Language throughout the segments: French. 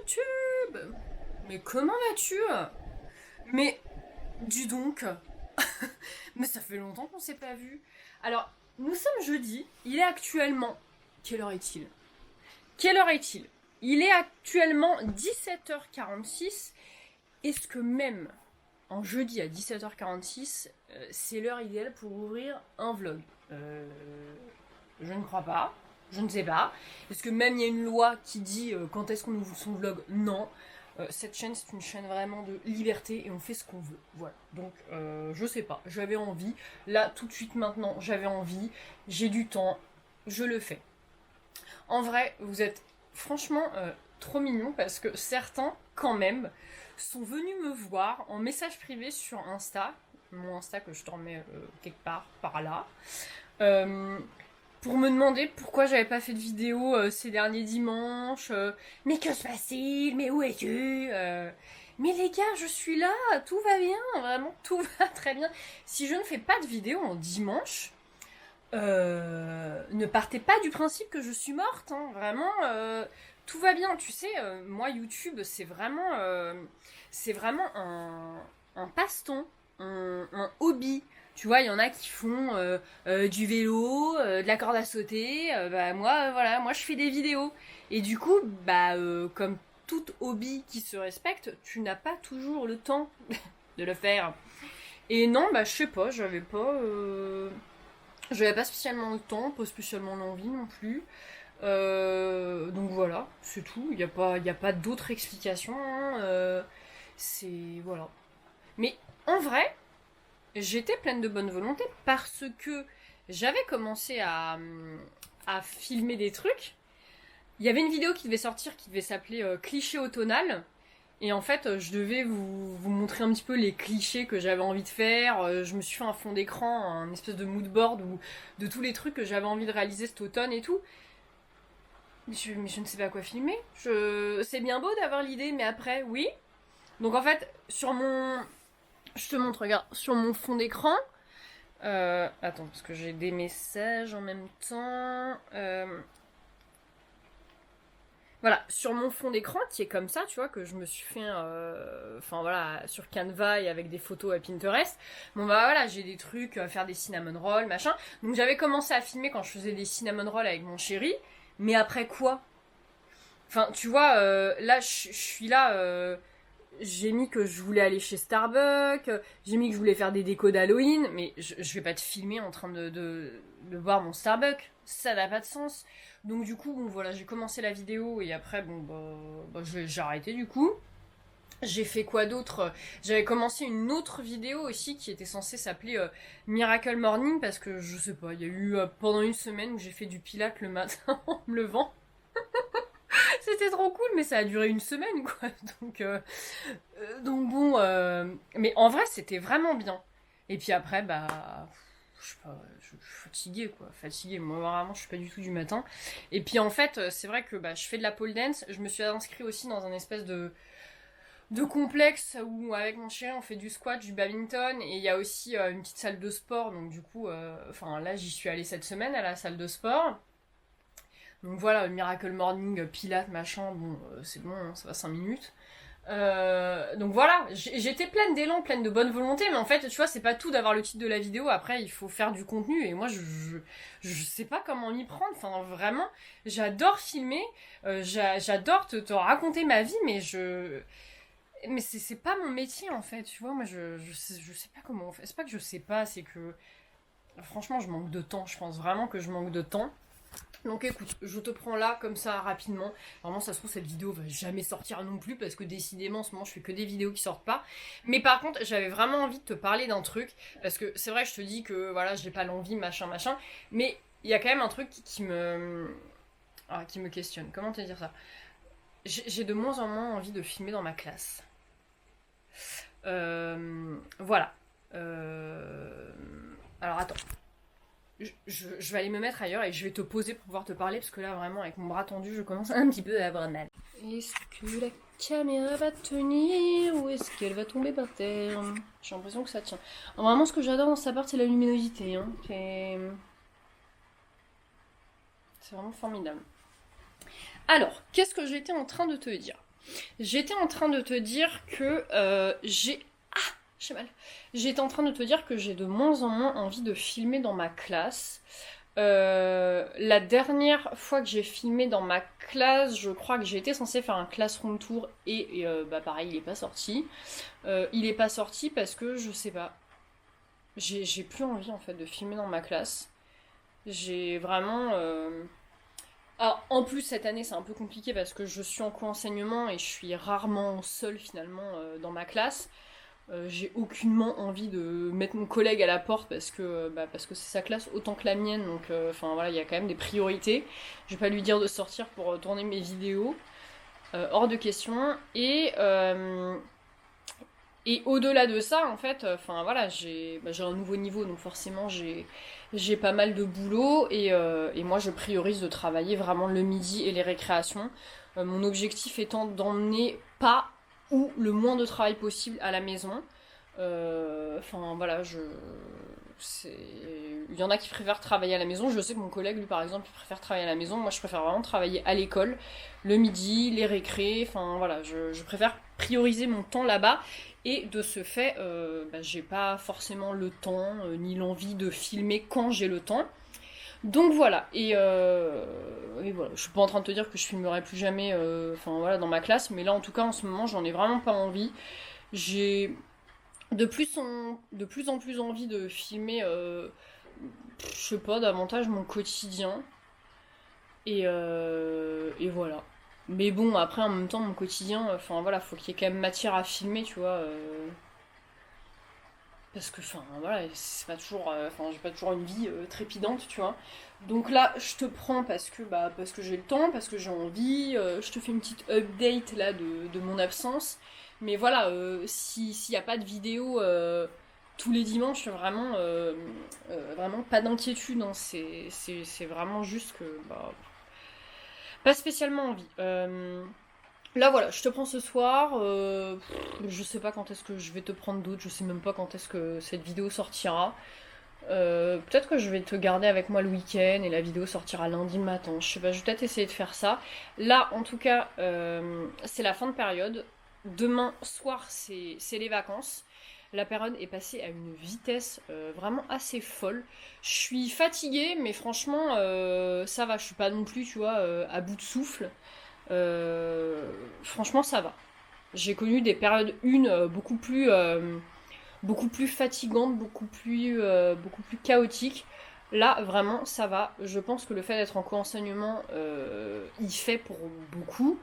YouTube! Mais comment vas-tu? Mais, dis donc! Mais ça fait longtemps qu'on s'est pas vu. Alors, nous sommes jeudi, il est actuellement... Quelle heure est-il? Quelle heure est-il? Il est actuellement 17h46. Est-ce que même en jeudi à 17h46, c'est l'heure idéale pour ouvrir un vlog? Je ne crois pas. Je ne sais pas. Est-ce que même il y a une loi qui dit quand est-ce qu'on ouvre son vlog? Non. Cette chaîne, c'est une chaîne vraiment de liberté et on fait ce qu'on veut. Voilà. Donc, je sais pas. J'avais envie. Là, tout de suite, maintenant, j'avais envie. J'ai du temps. Je le fais. En vrai, vous êtes franchement trop mignons parce que certains, quand même, sont venus me voir en message privé sur Insta. Mon Insta que je te remets quelque part par là. Pour me demander pourquoi j'avais pas fait de vidéo ces derniers dimanches. Mais que se passe-t-il? Mais où es-tu? Mais les gars, je suis là, tout va bien, vraiment, tout va très bien. Si je ne fais pas de vidéo en dimanche, ne partez pas du principe que je suis morte, hein, vraiment, tout va bien. Tu sais, moi, YouTube, c'est vraiment un passe-temps, un hobby. Tu vois, il y en a qui font du vélo, de la corde à sauter. Bah moi, voilà, moi je fais des vidéos. Et du coup, bah comme tout hobby qui se respecte, tu n'as pas toujours le temps de le faire. Et non, bah je sais pas, j'avais pas spécialement le temps, pas spécialement l'envie non plus. Donc voilà, c'est tout. Il y a pas d'autre explication, hein. C'est voilà. Mais en vrai, j'étais pleine de bonne volonté parce que j'avais commencé à filmer des trucs. Il y avait une vidéo qui devait sortir qui devait s'appeler Cliché automnal. Et en fait, je devais vous montrer un petit peu les clichés que j'avais envie de faire. Je me suis fait un fond d'écran, un espèce de mood board de tous les trucs que j'avais envie de réaliser cet automne et tout. Mais je ne sais pas quoi filmer. C'est bien beau d'avoir l'idée, mais après, oui. Donc en fait, je te montre, regarde, sur mon fond d'écran. Attends, parce que j'ai des messages en même temps. Voilà, sur mon fond d'écran qui est comme ça, tu vois, que je me suis fait, enfin voilà, sur Canva et avec des photos à Pinterest. Bon bah voilà, j'ai des trucs, faire des cinnamon rolls, machin. Donc j'avais commencé à filmer quand je faisais des cinnamon rolls avec mon chéri. Mais après quoi? Enfin, tu vois, là, je suis là, j'ai mis que je voulais aller chez Starbucks, j'ai mis que je voulais faire des décos d'Halloween, mais je vais pas te filmer en train de boire mon Starbucks, ça n'a pas de sens. Donc du coup, bon voilà, j'ai commencé la vidéo et après, bon bah j'ai arrêté du coup. J'ai fait quoi d'autre? J'avais commencé une autre vidéo aussi qui était censée s'appeler Miracle Morning parce que je sais pas, il y a eu pendant une semaine où j'ai fait du pilates le matin en me levant. C'était trop cool, mais ça a duré une semaine, quoi. Donc bon, mais en vrai, c'était vraiment bien. Et puis après, bah, je sais pas, je suis fatiguée, quoi. Fatiguée, moi, vraiment, je suis pas du tout du matin. Et puis en fait, c'est vrai que bah, je fais de la pole dance. Je me suis inscrite aussi dans un espèce de complexe où, avec mon chien, on fait du squat, du badminton. Et il y a aussi une petite salle de sport. Donc du coup, enfin là, j'y suis allée cette semaine à la salle de sport. Donc voilà, Miracle Morning, Pilates, machin, bon, c'est bon, hein, ça va 5 minutes. Donc voilà, j'étais pleine d'élan, pleine de bonne volonté, mais en fait, tu vois, c'est pas tout d'avoir le titre de la vidéo, après, il faut faire du contenu, et moi, je sais pas comment m'y prendre, enfin, vraiment, j'adore filmer, j'adore te raconter ma vie, mais c'est pas mon métier, en fait, tu vois, moi, je sais pas comment on fait, c'est pas que je sais pas, c'est que, franchement, je manque de temps, je pense vraiment que je manque de temps. Donc écoute, je te prends là comme ça rapidement. Vraiment, ça se trouve, cette vidéo va jamais sortir non plus parce que décidément en ce moment je fais que des vidéos qui sortent pas. Mais par contre, j'avais vraiment envie de te parler d'un truc parce que c'est vrai, je te dis que voilà, j'ai pas l'envie, machin, machin. Mais il y a quand même un truc qui me questionne. Comment te dire ça? J'ai de moins en moins envie de filmer dans ma classe. Voilà. Alors attends. Je vais aller me mettre ailleurs et je vais te poser pour pouvoir te parler parce que là vraiment avec mon bras tendu je commence un petit peu à avoir mal. Est-ce que la caméra va tenir ou est-ce qu'elle va tomber par terre? J'ai l'impression que ça tient. Alors, vraiment ce que j'adore dans cet appart c'est la luminosité. Hein. C'est vraiment formidable. Alors, qu'est-ce que j'étais en train de te dire? J'étais en train de te dire que j'ai mal. J'étais en train de te dire que j'ai de moins en moins envie de filmer dans ma classe. La dernière fois que j'ai filmé dans ma classe, je crois que j'ai été censée faire un classroom tour et bah pareil, il est pas sorti. Il est pas sorti parce que je sais pas. J'ai plus envie en fait de filmer dans ma classe. J'ai vraiment. Alors, en plus, cette année, c'est un peu compliqué parce que je suis en co-enseignement et je suis rarement seule finalement dans ma classe. J'ai aucunement envie de mettre mon collègue à la porte parce que c'est sa classe autant que la mienne, donc enfin voilà, il y a quand même des priorités. Je vais pas lui dire de sortir pour tourner mes vidéos, hors de question. Et au-delà de ça, en fait, enfin voilà, j'ai un nouveau niveau, donc forcément j'ai pas mal de boulot et moi je priorise de travailler vraiment le midi et les récréations. Mon objectif étant d'emmener pas ou le moins de travail possible à la maison. Enfin voilà, il y en a qui préfèrent travailler à la maison. Je sais que mon collègue, lui par exemple, il préfère travailler à la maison. Moi, je préfère vraiment travailler à l'école, le midi, les récrés. Enfin voilà, je préfère prioriser mon temps là-bas. Et de ce fait, j'ai pas forcément le temps ni l'envie de filmer quand j'ai le temps. Donc voilà, et voilà, je suis pas en train de te dire que je filmerai plus jamais enfin voilà, dans ma classe, mais là en tout cas en ce moment j'en ai vraiment pas envie. J'ai de plus en plus envie de filmer, je sais pas, davantage mon quotidien. Et voilà. Mais bon, après en même temps, mon quotidien, enfin voilà, faut qu'il y ait quand même matière à filmer, tu vois. Parce que, enfin, voilà, c'est pas toujours. Enfin, j'ai pas toujours une vie trépidante, tu vois. Donc là, je te prends parce que j'ai le temps, parce que j'ai envie. Je te fais une petite update là de mon absence. Mais voilà, s'il n'y a pas de vidéo tous les dimanches, vraiment pas d'inquiétude. Hein. C'est vraiment juste que. Bah, pas spécialement envie. Là voilà, je te prends ce soir. Je sais pas quand est-ce que je vais te prendre d'autres. Je sais même pas quand est-ce que cette vidéo sortira. Peut-être que je vais te garder avec moi le week-end et la vidéo sortira lundi matin. Je sais pas, je vais peut-être essayer de faire ça. Là, en tout cas, c'est la fin de période. Demain soir, c'est les vacances. La période est passée à une vitesse vraiment assez folle. Je suis fatiguée, mais franchement, ça va. Je suis pas non plus, tu vois, à bout de souffle. Franchement, ça va. J'ai connu des périodes beaucoup plus fatigantes, beaucoup plus chaotiques. Là, vraiment, ça va. Je pense que le fait d'être en co-enseignement y fait pour beaucoup.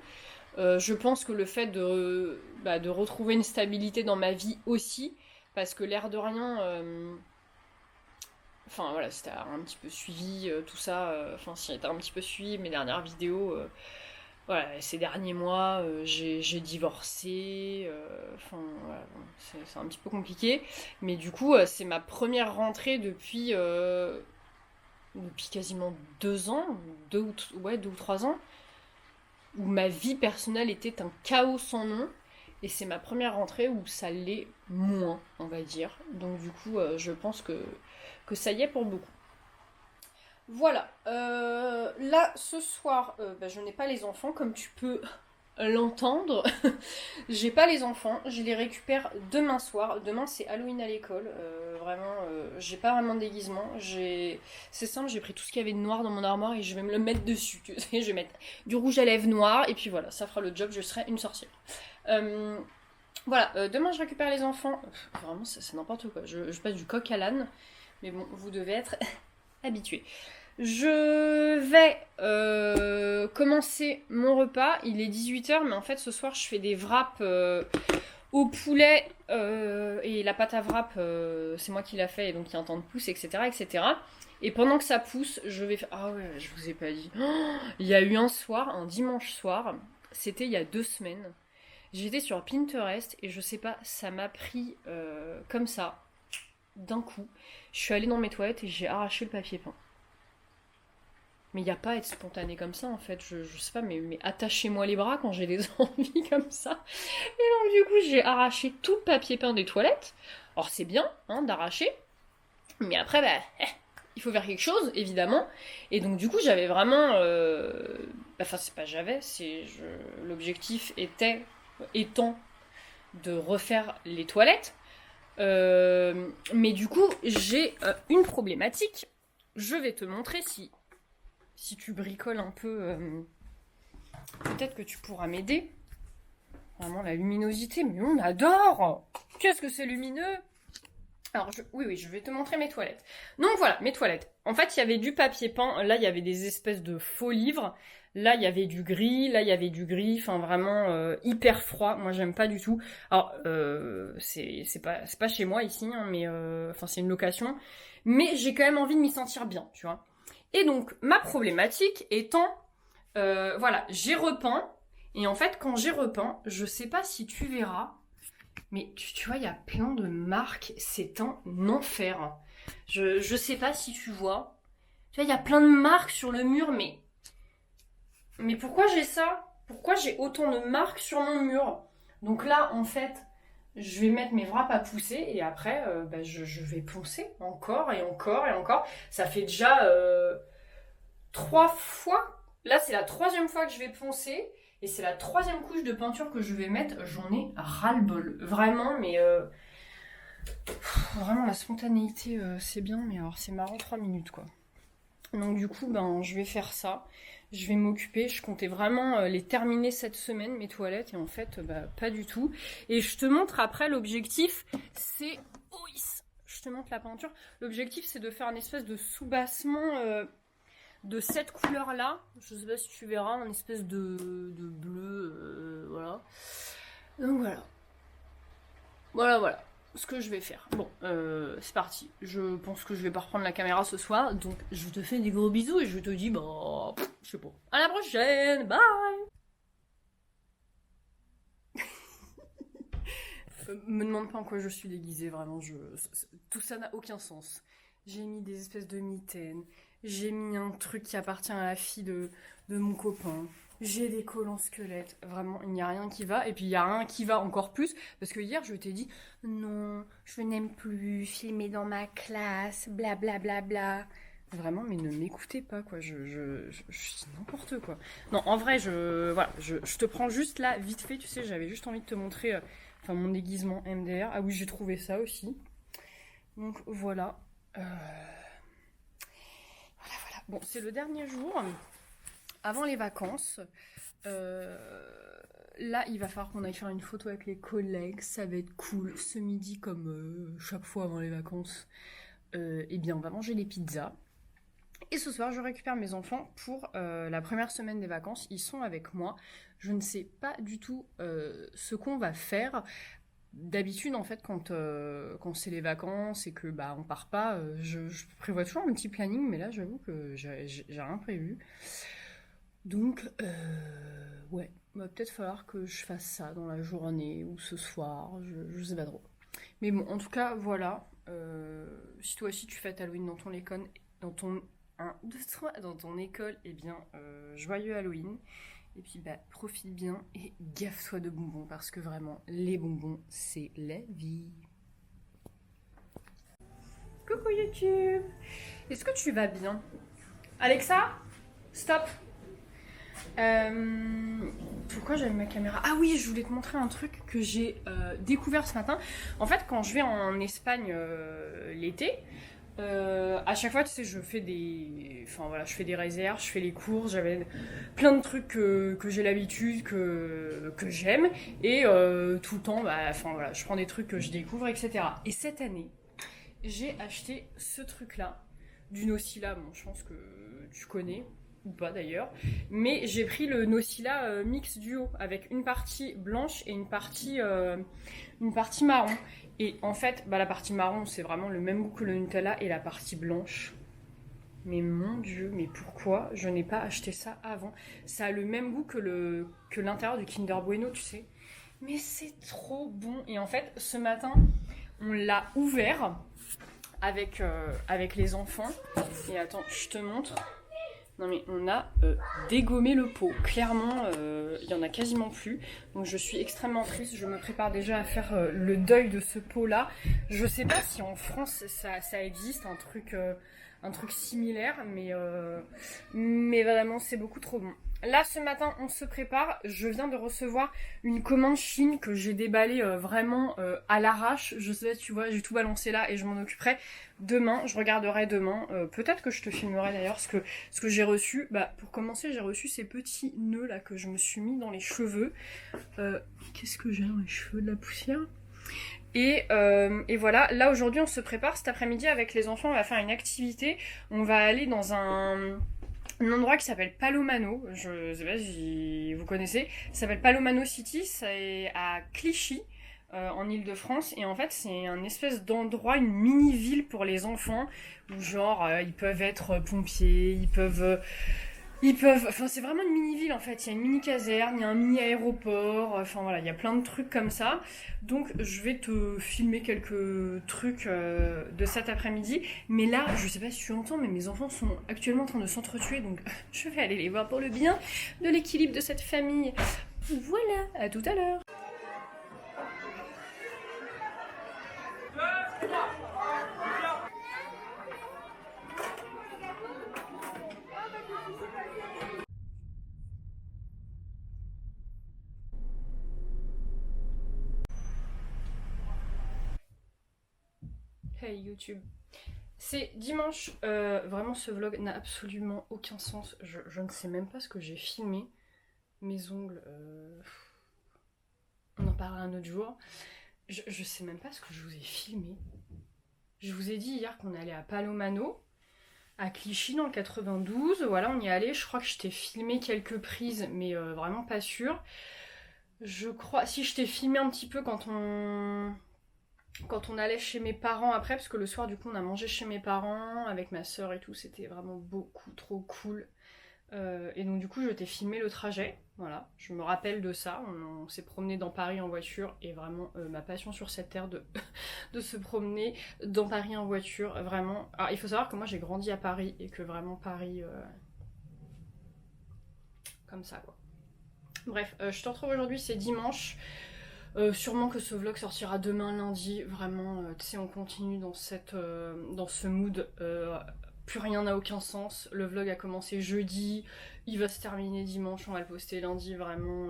Je pense que le fait de retrouver une stabilité dans ma vie aussi, parce que l'air de rien, enfin voilà, si t'as un petit peu suivi tout ça, enfin si t'as un petit peu suivi mes dernières vidéos, voilà, ces derniers mois, j'ai divorcé, enfin voilà, bon, c'est un petit peu compliqué, mais du coup, c'est ma première rentrée depuis quasiment 2 ans, ouais, 2 ou 3 ans, où ma vie personnelle était un chaos sans nom, et c'est ma première rentrée où ça l'est moins, on va dire. Donc du coup, je pense que ça y est pour beaucoup. Voilà, là ce soir, je n'ai pas les enfants comme tu peux l'entendre. J'ai pas les enfants, je les récupère demain soir. Demain c'est Halloween à l'école, vraiment, j'ai pas vraiment de déguisement. C'est simple, j'ai pris tout ce qu'il y avait de noir dans mon armoire et je vais me le mettre dessus. Tu sais, je vais mettre du rouge à lèvres noir et puis voilà, ça fera le job, je serai une sorcière. Voilà, demain je récupère les enfants. Vraiment, c'est n'importe quoi. Je passe du coq à l'âne, mais bon, vous devez être habitués. Je vais commencer mon repas. Il est 18h, mais en fait, ce soir, je fais des wraps au poulet et la pâte à wrap, c'est moi qui l'a fait et donc il y a un temps de pousse, etc., etc. Et pendant que ça pousse, je vais faire. Ah ouais, je vous ai pas dit. Oh, il y a eu un dimanche soir, c'était il y a 2 semaines. J'étais sur Pinterest et je sais pas, ça m'a pris comme ça, d'un coup. Je suis allée dans mes toilettes et j'ai arraché le papier peint. Mais il n'y a pas à être spontané comme ça en fait, je sais pas, mais attachez-moi les bras quand j'ai des envies comme ça. Et donc du coup j'ai arraché tout le papier peint des toilettes. Alors c'est bien hein, d'arracher, mais après il faut faire quelque chose évidemment. Et donc du coup j'avais vraiment Enfin, c'est pas j'avais, l'objectif étant de refaire les toilettes. Mais du coup, j'ai une problématique. Je vais te montrer si tu bricoles un peu. Peut-être que tu pourras m'aider. Vraiment, la luminosité, mais on adore! Qu'est-ce que c'est lumineux! Alors, oui, je vais te montrer mes toilettes. Donc voilà, mes toilettes. En fait, il y avait du papier peint. Là, il y avait des espèces de faux livres. Là, il y avait du gris. Là, il y avait du gris. Enfin, vraiment hyper froid. Moi, j'aime pas du tout. Alors, c'est pas chez moi ici, hein, mais enfin, c'est une location. Mais j'ai quand même envie de m'y sentir bien, tu vois. Et donc, ma problématique étant, voilà, j'ai repeint. Et en fait, quand j'ai repeint, je sais pas si tu verras. Mais tu vois, il y a plein de marques, c'est un enfer. Je sais pas si tu vois. Tu vois, il y a plein de marques sur le mur, mais pourquoi j'ai ça? Pourquoi j'ai autant de marques sur mon mur? Donc là, en fait, je vais mettre mes wraps à pousser et après, je vais poncer encore et encore et encore. Ça fait déjà 3 fois. Là, c'est la 3e fois que je vais poncer. Et c'est la 3e couche de peinture que je vais mettre. J'en ai ras-le-bol. Vraiment, mais... vraiment, la spontanéité, c'est bien. Mais alors, c'est marrant 3 minutes, quoi. Donc, du coup, je vais faire ça. Je vais m'occuper. Je comptais vraiment les terminer cette semaine, mes toilettes. Et en fait, pas du tout. Et je te montre après, l'objectif, c'est... Je te montre la peinture. L'objectif, c'est de faire une espèce de soubassement... de cette couleur là, je sais pas si tu verras, une espèce de bleu, voilà. Donc voilà ce que je vais faire. Bon, c'est parti. Je pense que je vais pas reprendre la caméra ce soir, donc je te fais des gros bisous et je te dis, je sais pas. À la prochaine, bye. Me demande pas en quoi je suis déguisée, vraiment, tout ça n'a aucun sens. J'ai mis des espèces de mitaines, j'ai mis un truc qui appartient à la fille de mon copain, j'ai des collants squelettes, vraiment, il n'y a rien qui va, et puis il y a rien qui va encore plus, parce que hier je t'ai dit, non, je n'aime plus filmer dans ma classe, blablabla. Bla, bla, bla. Vraiment, mais ne m'écoutez pas, quoi, je dis n'importe quoi. Non, en vrai, voilà, je te prends juste là, vite fait, tu sais, j'avais juste envie de te montrer... mon déguisement MDR. Ah oui, j'ai trouvé ça aussi. Donc voilà. Voilà. Bon, c'est le dernier jour avant les vacances. Là, il va falloir qu'on aille faire une photo avec les collègues. Ça va être cool. Ce midi, comme chaque fois avant les vacances, eh bien, on va manger les pizzas. Et ce soir, je récupère mes enfants pour la première semaine des vacances. Ils sont avec moi. Je ne sais pas du tout ce qu'on va faire. D'habitude, en fait, quand c'est les vacances et que on part pas, je prévois toujours un petit planning, mais là, j'avoue que j'ai rien prévu. Donc, ouais, il va peut-être falloir que je fasse ça dans la journée ou ce soir, je sais pas trop. Mais bon, en tout cas, voilà. Si toi aussi tu fêtes Halloween dans ton école, dans ton école, eh bien, joyeux Halloween. Et puis profite bien et gaffe-toi de bonbons parce que vraiment les bonbons c'est la vie. Coucou YouTube. Est-ce que tu vas bien? Alexa, stop. Pourquoi j'allume ma caméra? Ah oui, je voulais te montrer un truc que j'ai découvert ce matin. En fait, quand je vais en Espagne l'été, à chaque fois, tu sais, je fais des réserves, je fais les courses, j'avais plein de trucs que j'ai l'habitude, que j'aime, et tout le temps, je prends des trucs que je découvre, etc. Et cette année, j'ai acheté ce truc-là, du Nocilla, bon, je pense que tu connais, ou pas d'ailleurs, mais j'ai pris le Nocilla Mix Duo, avec une partie blanche et une partie marron. Et en fait, la partie marron, c'est vraiment le même goût que le Nutella, et la partie blanche, mais mon Dieu, mais pourquoi je n'ai pas acheté ça avant? Ça a le même goût que l'intérieur du Kinder Bueno, tu sais. Mais c'est trop bon. Et en fait, ce matin, on l'a ouvert avec les enfants. Et attends, je te montre. Non mais on a dégommé le pot. Clairement, il y en a quasiment plus. Donc je suis extrêmement triste. Je me prépare déjà à faire le deuil de ce pot-là. Je sais pas si en France ça existe un truc similaire, mais vraiment c'est beaucoup trop bon. Là, ce matin, on se prépare. Je viens de recevoir une commande Chine que j'ai déballée vraiment à l'arrache. Je sais, tu vois, j'ai tout balancé là et je m'en occuperai demain. Je regarderai demain. Peut-être que je te filmerai d'ailleurs ce que j'ai reçu. Bah, pour commencer, j'ai reçu ces petits nœuds là que je me suis mis dans les cheveux. Qu'est-ce que j'ai dans les cheveux? De la poussière? Et voilà, là aujourd'hui on se prépare. Cet après-midi avec les enfants, on va faire une activité. On va aller dans un endroit qui s'appelle Palomano, je sais pas si vous connaissez, ça s'appelle Palomano City, c'est à Clichy, en Île-de-France, et en fait c'est un espèce d'endroit, une mini-ville pour les enfants, où genre ils peuvent être pompiers, enfin c'est vraiment une mini-ville en fait, il y a une mini-caserne, il y a un mini-aéroport, enfin voilà, il y a plein de trucs comme ça. Donc je vais te filmer quelques trucs de cet après-midi. Mais là, je sais pas si tu entends, mais mes enfants sont actuellement en train de s'entretuer, donc je vais aller les voir pour le bien de l'équilibre de cette famille. Voilà, à tout à l'heure. Hey YouTube. C'est dimanche, vraiment ce vlog n'a absolument aucun sens, je ne sais même pas ce que j'ai filmé, mes ongles, on en parlera un autre jour, je sais même pas ce que je vous ai filmé. Je vous ai dit hier qu'on allait à Palomano, à Clichy dans le 92, voilà on y est allé, je crois que je t'ai filmé quelques prises mais vraiment pas sûre. Je crois, si je t'ai filmé un petit peu quand on allait chez mes parents après, parce que le soir du coup on a mangé chez mes parents avec ma soeur et tout, c'était vraiment beaucoup trop cool. Et donc du coup je t'ai filmé le trajet, voilà, je me rappelle de ça, on s'est promené dans Paris en voiture et vraiment ma passion sur cette terre de, de se promener dans Paris en voiture, vraiment. Alors il faut savoir que moi j'ai grandi à Paris et que vraiment Paris, comme ça quoi. Bref, je te retrouve aujourd'hui, c'est dimanche. Sûrement que ce vlog sortira demain lundi, vraiment, tu sais, on continue dans ce mood, plus rien n'a aucun sens, le vlog a commencé jeudi, il va se terminer dimanche, on va le poster lundi, vraiment,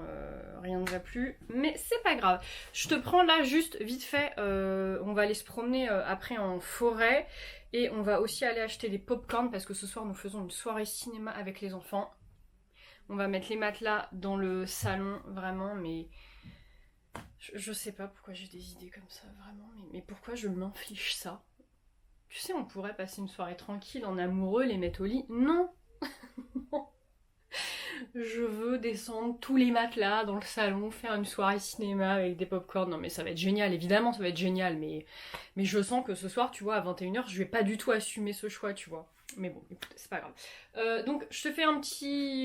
rien ne va plus, mais c'est pas grave. Je te prends là juste vite fait, on va aller se promener après en forêt, et on va aussi aller acheter des pop-corn, parce que ce soir nous faisons une soirée cinéma avec les enfants. On va mettre les matelas dans le salon, vraiment, mais... Je sais pas pourquoi j'ai des idées comme ça, vraiment, mais pourquoi je m'inflige ça? Tu sais, on pourrait passer une soirée tranquille en amoureux, les mettre au lit. Non. Non. Je veux descendre tous les matelas dans le salon, faire une soirée cinéma avec des pop-corn. Non mais ça va être génial, évidemment ça va être génial, mais je sens que ce soir, tu vois, à 21h, je vais pas du tout assumer ce choix, tu vois. Mais bon, écoute, c'est pas grave. Donc je te fais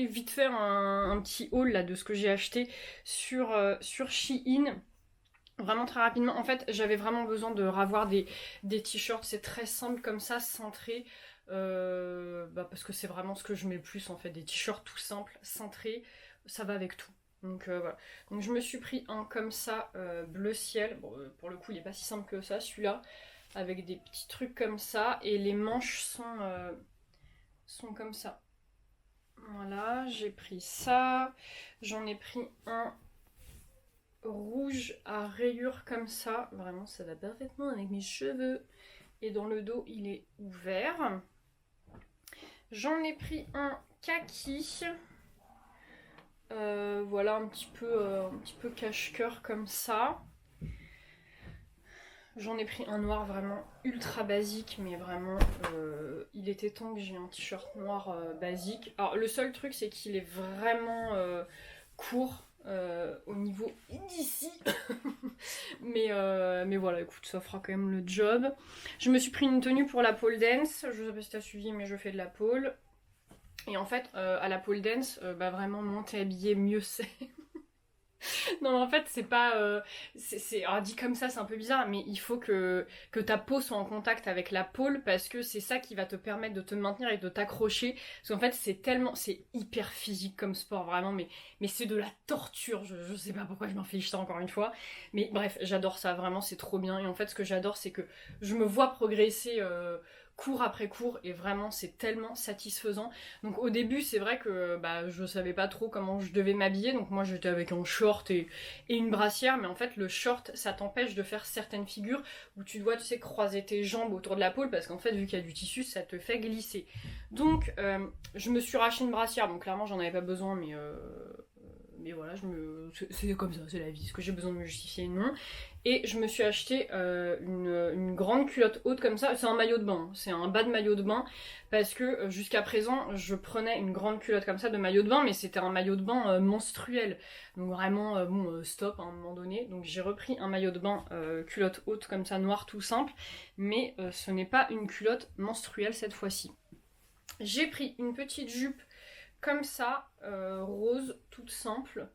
vite fait un petit haul là de ce que j'ai acheté sur Shein. Vraiment très rapidement, en fait j'avais vraiment besoin de ravoir des t-shirts, c'est très simple comme ça, cintré, parce que c'est vraiment ce que je mets le plus en fait, des t-shirts tout simples, cintrés, ça va avec tout. Donc voilà, donc je me suis pris un comme ça, bleu ciel, bon, pour le coup il est pas si simple que ça celui-là, avec des petits trucs comme ça, et les manches sont comme ça. Voilà, j'ai pris ça, j'en ai pris un rouge à rayures comme ça, vraiment ça va parfaitement avec mes cheveux, et dans le dos il est ouvert. J'en ai pris un kaki, voilà un petit peu cache-cœur comme ça. J'en ai pris un noir vraiment ultra basique, mais vraiment il était temps que j'ai un t-shirt noir basique. Alors le seul truc c'est qu'il est vraiment court au niveau d'ici. mais voilà, écoute, ça fera quand même le job. Je me suis pris une tenue pour la pole dance. Je sais pas si t'as suivi, mais je fais de la pole. Et en fait, à la pole dance, vraiment, moins t'es habillé, mieux c'est. Non, mais en fait, c'est pas. Alors, dit comme ça, c'est un peu bizarre, mais il faut que ta peau soit en contact avec la pôle parce que c'est ça qui va te permettre de te maintenir et de t'accrocher. Parce qu'en fait, c'est hyper physique comme sport, vraiment, mais c'est de la torture. Je sais pas pourquoi je m'inflige ça encore une fois. Mais bref, j'adore ça, vraiment, c'est trop bien. Et en fait, ce que j'adore, c'est que je me vois progresser cours après cours et vraiment c'est tellement satisfaisant. Donc au début c'est vrai que je savais pas trop comment je devais m'habiller, donc moi j'étais avec un short et une brassière, mais en fait le short ça t'empêche de faire certaines figures où tu dois, tu sais, croiser tes jambes autour de la pôle parce qu'en fait vu qu'il y a du tissu ça te fait glisser. Donc je me suis racheté une brassière, donc clairement j'en avais pas besoin, mais voilà, c'est comme ça, c'est la vie. Est-ce que j'ai besoin de me justifier? Non. Et je me suis acheté une grande culotte haute comme ça. C'est un maillot de bain, hein. C'est un bas de maillot de bain. Parce que jusqu'à présent, je prenais une grande culotte comme ça de maillot de bain, mais c'était un maillot de bain menstruel. Donc vraiment, stop à un moment donné. Donc j'ai repris un maillot de bain culotte haute comme ça, noir tout simple. Mais ce n'est pas une culotte menstruelle cette fois-ci. J'ai pris une petite jupe comme ça, rose, toute simple,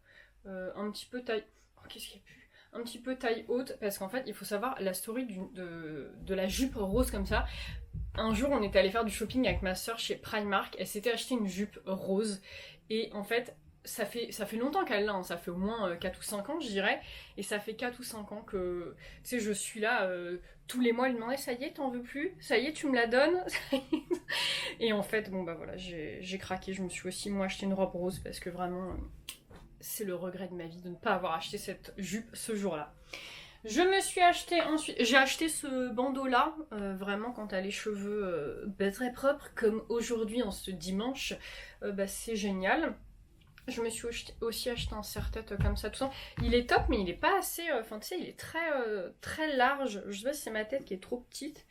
un petit peu taille... Oh, qu'est-ce qu'il y a pu un petit peu taille haute, parce qu'en fait, il faut savoir la story de la jupe rose comme ça. Un jour, on était allé faire du shopping avec ma soeur chez Primark, elle s'était acheté une jupe rose, et en fait, ça fait longtemps qu'elle l'a, hein. Ça fait au moins 4 ou 5 ans, je dirais, et ça fait 4 ou 5 ans que, tu sais, je suis là, tous les mois, elle me demandait, ça y est, t'en veux plus? Ça y est, tu me la donnes? Et en fait, voilà, j'ai craqué, je me suis aussi, moi, acheté une robe rose, parce que vraiment, c'est le regret de ma vie de ne pas avoir acheté cette jupe ce jour-là. Je me suis acheté ensuite, j'ai acheté ce bandeau là, vraiment quand t'as les cheveux très propres comme aujourd'hui en ce dimanche, c'est génial. Je me suis aussi acheté un serre-tête comme ça, tout ça. Il est top, mais il est pas assez, tu sais, il est très large. Je sais pas si c'est ma tête qui est trop petite,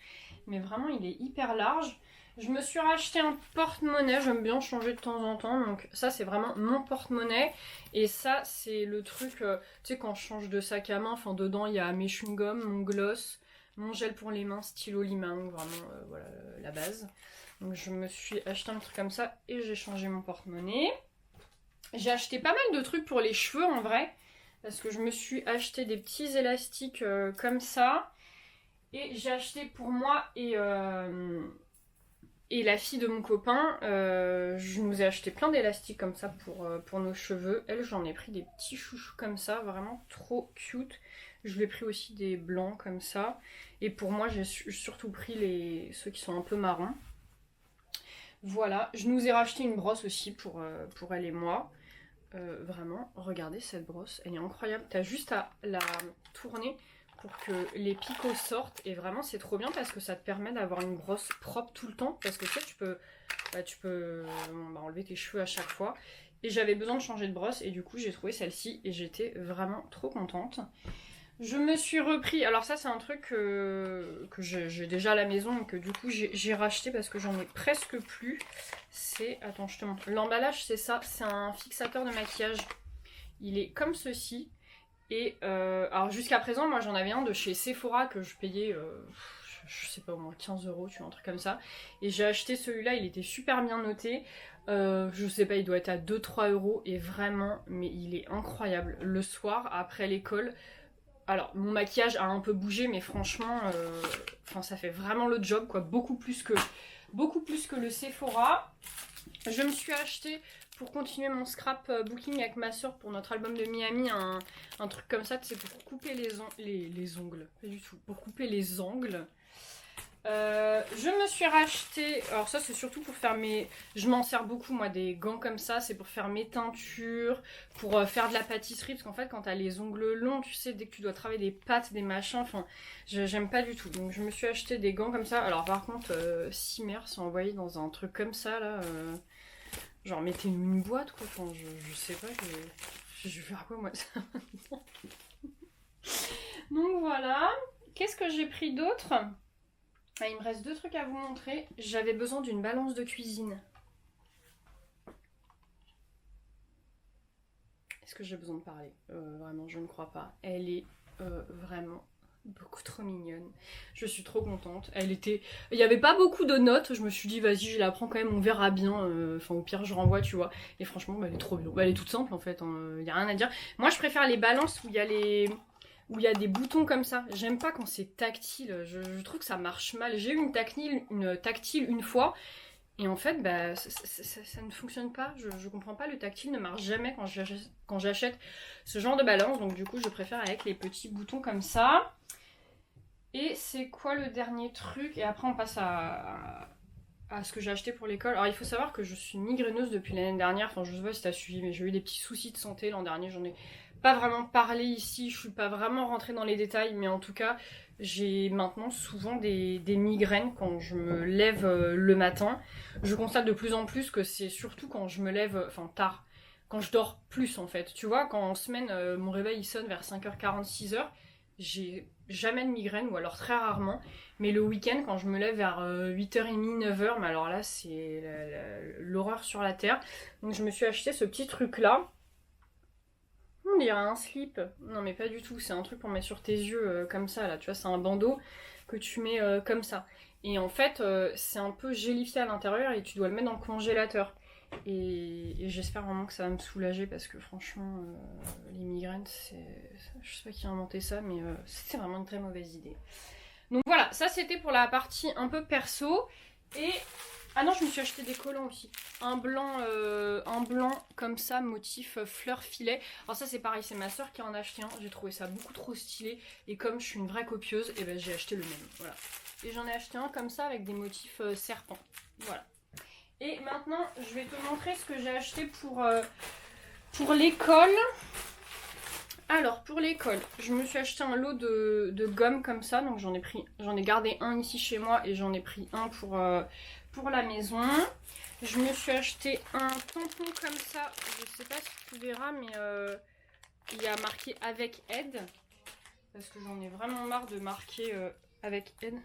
mais vraiment il est hyper large. Je me suis racheté un porte-monnaie, j'aime bien changer de temps en temps, donc ça c'est vraiment mon porte-monnaie, et ça c'est le truc, tu sais, quand je change de sac à main, enfin dedans il y a mes chewing-gums, mon gloss, mon gel pour les mains, stylo Limaong, vraiment voilà la base. Donc je me suis acheté un truc comme ça et j'ai changé mon porte-monnaie. J'ai acheté pas mal de trucs pour les cheveux en vrai, parce que je me suis acheté des petits élastiques comme ça, et j'ai acheté pour moi et la fille de mon copain, je nous ai acheté plein d'élastiques comme ça pour nos cheveux. Elle, j'en ai pris des petits chouchous comme ça, vraiment trop cute. Je lui ai pris aussi des blancs comme ça. Et pour moi, j'ai surtout pris ceux qui sont un peu marrons. Voilà, je nous ai racheté une brosse aussi pour elle et moi. Vraiment, regardez cette brosse, elle est incroyable. T'as juste à la tourner pour que les picots sortent, et vraiment c'est trop bien parce que ça te permet d'avoir une brosse propre tout le temps, parce que tu sais, tu peux enlever tes cheveux à chaque fois, et j'avais besoin de changer de brosse et du coup j'ai trouvé celle-ci et j'étais vraiment trop contente. Je me suis repris, alors ça c'est un truc que j'ai déjà à la maison et que du coup j'ai racheté parce que j'en ai presque plus. C'est, attends je te montre, l'emballage c'est ça, c'est un fixateur de maquillage. Il est comme ceci. Et alors jusqu'à présent, moi j'en avais un de chez Sephora que je payais, je sais pas, au moins 15 €, tu vois, un truc comme ça. Et j'ai acheté celui-là, il était super bien noté. Je sais pas, il doit être à 2-3 € et vraiment, mais il est incroyable. Le soir, après l'école, alors mon maquillage a un peu bougé, mais franchement, ça fait vraiment le job, quoi. Beaucoup plus que le Sephora. Je me suis acheté, pour continuer mon scrapbooking avec ma soeur pour notre album de Miami, un truc comme ça, c'est pour couper les ongles, pas du tout, pour couper les angles. Je me suis racheté, alors ça c'est surtout pour faire je m'en sers beaucoup moi, des gants comme ça, c'est pour faire mes teintures, pour faire de la pâtisserie, parce qu'en fait quand t'as les ongles longs, tu sais, dès que tu dois travailler des pâtes, des machins, enfin j'aime pas du tout, donc je me suis acheté des gants comme ça. Alors par contre, Simer s'est envoyé dans un truc comme ça là, genre mettez-nous une boîte quoi, enfin je sais pas, je vais faire quoi moi ça. Donc voilà, qu'est-ce que j'ai pris d'autre? Ah, il me reste 2 trucs à vous montrer. J'avais besoin d'une balance de cuisine. Est-ce que j'ai besoin de parler? Vraiment, je ne crois pas. Elle est vraiment beaucoup trop mignonne. Je suis trop contente. Il n'y avait pas beaucoup de notes. Je me suis dit, vas-y, je la prends quand même, on verra bien. Enfin, au pire, je renvoie, tu vois. Et franchement, elle est trop bien. Elle est toute simple, en fait. Il n'y a rien à dire. Moi, je préfère les balances où il y a des boutons comme ça. J'aime pas quand c'est tactile. Je trouve que ça marche mal. J'ai eu une tactile une fois. Et en fait, ça ne fonctionne pas. Je comprends pas. Le tactile ne marche jamais quand j'achète ce genre de balance. Donc du coup, je préfère avec les petits boutons comme ça. Et c'est quoi le dernier truc? Et après on passe à ce que j'ai acheté pour l'école. Alors il faut savoir que je suis migraineuse depuis l'année dernière. Enfin je sais pas si t'as suivi, mais j'ai eu des petits soucis de santé l'an dernier. J'en ai pas vraiment parlé ici. Je suis pas vraiment rentrée dans les détails. Mais en tout cas, j'ai maintenant souvent des migraines quand je me lève le matin. Je constate de plus en plus que c'est surtout quand je me lève, enfin tard. Quand je dors plus en fait. Tu vois, quand en semaine, mon réveil il sonne vers 5h40, 6h. J'ai jamais de migraine, ou alors très rarement. Mais le week-end, quand je me lève vers 8h30, 9h, mais alors là, c'est l'horreur sur la terre. Donc je me suis acheté ce petit truc-là. On dirait un slip. Non, mais pas du tout. C'est un truc pour mettre sur tes yeux, comme ça, là. Tu vois, c'est un bandeau que tu mets comme ça. Et en fait, c'est un peu gélifié à l'intérieur et tu dois le mettre dans le congélateur. Et j'espère vraiment que ça va me soulager parce que franchement, les migraines, je sais pas qui a inventé ça, mais c'était vraiment une très mauvaise idée. Donc voilà, ça c'était pour la partie un peu perso. Et ah non, je me suis acheté des collants aussi. Un blanc comme ça, motif fleur filet. Alors ça c'est pareil, c'est ma soeur qui en a acheté un. J'ai trouvé ça beaucoup trop stylé. Et comme je suis une vraie copieuse, et ben j'ai acheté le même. Voilà. Et j'en ai acheté un comme ça avec des motifs serpents. Voilà. Et maintenant, je vais te montrer ce que j'ai acheté pour l'école. Alors, pour l'école, je me suis acheté un lot de gomme comme ça. Donc j'en ai gardé un ici chez moi et j'en ai pris un pour la maison. Je me suis acheté un tampon comme ça. Je sais pas si tu verras, mais il y a marqué avec aide. Parce que j'en ai vraiment marre de marquer avec aide.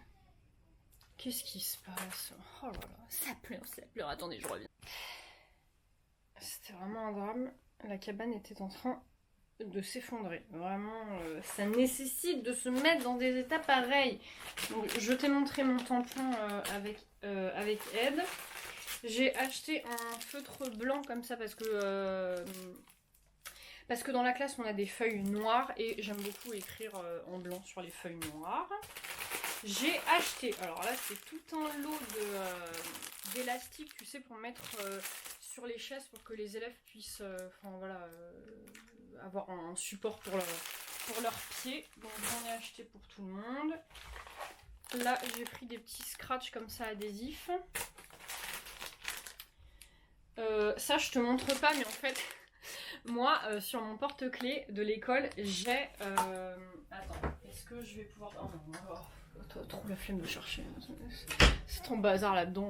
Qu'est-ce qui se passe? Oh là là, ça pleure. Attendez, je reviens. C'était vraiment un drame. La cabane était en train de s'effondrer. Vraiment, ça nécessite de se mettre dans des états pareils. Donc, je t'ai montré mon tampon avec aide. J'ai acheté un feutre blanc comme ça parce que dans la classe on a des feuilles noires et j'aime beaucoup écrire en blanc sur les feuilles noires. J'ai acheté, alors là c'est tout un lot d'élastiques, tu sais, pour mettre sur les chaises pour que les élèves puissent avoir un support pour leurs pieds. Donc j'en ai acheté pour tout le monde. Là j'ai pris des petits scratchs comme ça adhésifs. Ça je te montre pas, mais en fait moi sur mon porte-clés de l'école j'ai attends, est-ce que je vais pouvoir... Oh non, t'as trop la flemme de chercher, c'est ton bazar là-dedans.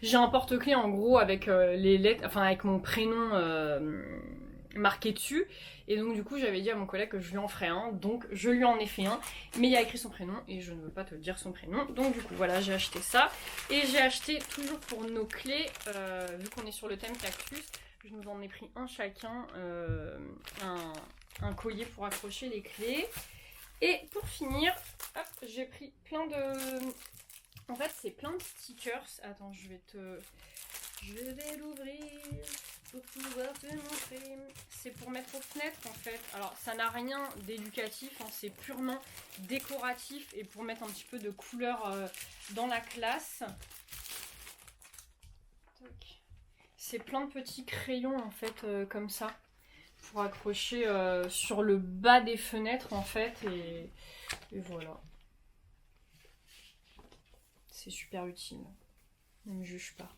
J'ai un porte-clés en gros avec les lettres, enfin avec mon prénom marqué dessus, et donc du coup j'avais dit à mon collègue que je lui en ferais un, donc je lui en ai fait un, mais il y a écrit son prénom et je ne veux pas te dire son prénom, donc du coup voilà, j'ai acheté ça. Et j'ai acheté toujours pour nos clés, vu qu'on est sur le thème cactus, je nous en ai pris un chacun, un collier pour accrocher les clés. Et pour finir, hop, j'ai pris plein de... En fait, c'est plein de stickers. Attends, je vais l'ouvrir pour pouvoir te montrer. C'est pour mettre aux fenêtres, en fait. Alors, ça n'a rien d'éducatif, hein, c'est purement décoratif et pour mettre un petit peu de couleur dans la classe. C'est plein de petits crayons, en fait, comme ça, pour accrocher sur le bas des fenêtres en fait, et voilà, c'est super utile, ne me juge pas.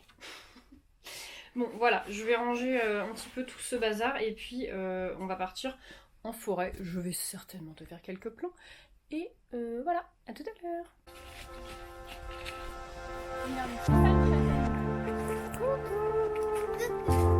Bon voilà, je vais ranger un petit peu tout ce bazar et puis on va partir en forêt. Je vais certainement te faire quelques plans et voilà, à tout à l'heure. Coucou.